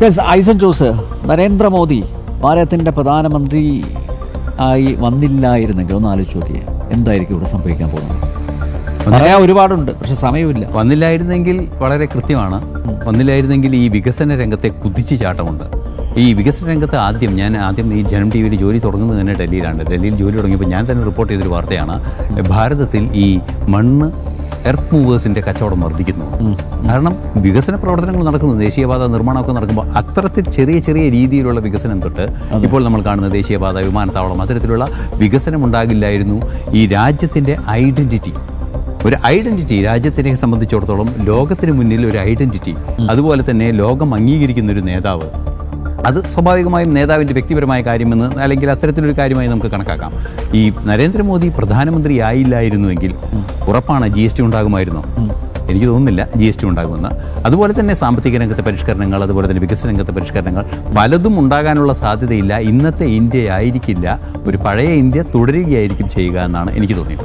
Yes, ഐസൻ ജോസ്, നരേന്ദ്രമോദി ഭാരതത്തിൻ്റെ പ്രധാനമന്ത്രി ആയി വന്നില്ലായിരുന്നെങ്കിൽ ഒന്ന് ആലോചിച്ച് നോക്കിയേ, എന്തായിരിക്കും ഇവിടെ സംഭവിക്കാൻ പോകുന്നത്? പറയാൻ ഒരുപാടുണ്ട്, പക്ഷെ സമയമില്ല. വന്നില്ലായിരുന്നെങ്കിൽ വളരെ കൃത്യമാണ്. വന്നില്ലായിരുന്നെങ്കിൽ ഈ വികസന രംഗത്തെ കുതിച്ചു ചാട്ടമുണ്ട്. ഈ വികസന രംഗത്ത് ഞാൻ ആദ്യം ഈ ജനം ടി വിയിൽ ജോലി തുടങ്ങുന്നത് തന്നെ ഡൽഹിയിലാണ്. ഡൽഹിയിൽ ജോലി തുടങ്ങിയപ്പോൾ ഞാൻ തന്നെ റിപ്പോർട്ട് ചെയ്തൊരു വാർത്തയാണ്, ഭാരതത്തിൽ ഈ മണ്ണ് എർത്ത് മൂവേഴ്സിൻ്റെ കച്ചവടം വർദ്ധിക്കുന്നു. കാരണം വികസന പ്രവർത്തനങ്ങൾ നടക്കുന്നു, ദേശീയപാത നിർമ്മാണമൊക്കെ നടക്കുമ്പോൾ അത്തരത്തിൽ ചെറിയ ചെറിയ രീതിയിലുള്ള വികസനം തൊട്ട് ഇപ്പോൾ നമ്മൾ കാണുന്ന ദേശീയപാത, വിമാനത്താവളം, അത്തരത്തിലുള്ള വികസനം ഉണ്ടാകില്ലായിരുന്നു. ഈ രാജ്യത്തിൻ്റെ ഒരു ഐഡൻറ്റിറ്റി രാജ്യത്തിനെ സംബന്ധിച്ചിടത്തോളം ലോകത്തിന് മുന്നിൽ ഒരു ഐഡൻറ്റിറ്റി, അതുപോലെ തന്നെ ലോകം അംഗീകരിക്കുന്നൊരു നേതാവ്, അത് സ്വാഭാവികമായും നേതാവിൻ്റെ വ്യക്തിപരമായ കാര്യമെന്ന് അല്ലെങ്കിൽ അത്തരത്തിലൊരു കാര്യമായി നമുക്ക് കണക്കാക്കാം. ഈ നരേന്ദ്രമോദി പ്രധാനമന്ത്രി ആയില്ലായിരുന്നുവെങ്കിൽ ഉറപ്പാണ് GST ഉണ്ടാകുമായിരുന്നോ? എനിക്ക് തോന്നുന്നില്ല GST ഉണ്ടാകുമെന്ന്. അതുപോലെ തന്നെ സാമ്പത്തിക രംഗത്തെ പരിഷ്കരണങ്ങൾ, അതുപോലെ തന്നെ വികസന രംഗത്തെ പരിഷ്കരണങ്ങൾ പലതും ഉണ്ടാകാനുള്ള സാധ്യതയില്ല. ഇന്നത്തെ ഇന്ത്യ ആയിരിക്കില്ല, ഒരു പഴയ ഇന്ത്യ തുടരുകയായിരിക്കും ചെയ്യുക എന്നാണ് എനിക്ക് തോന്നിയിട്ടുള്ളത്.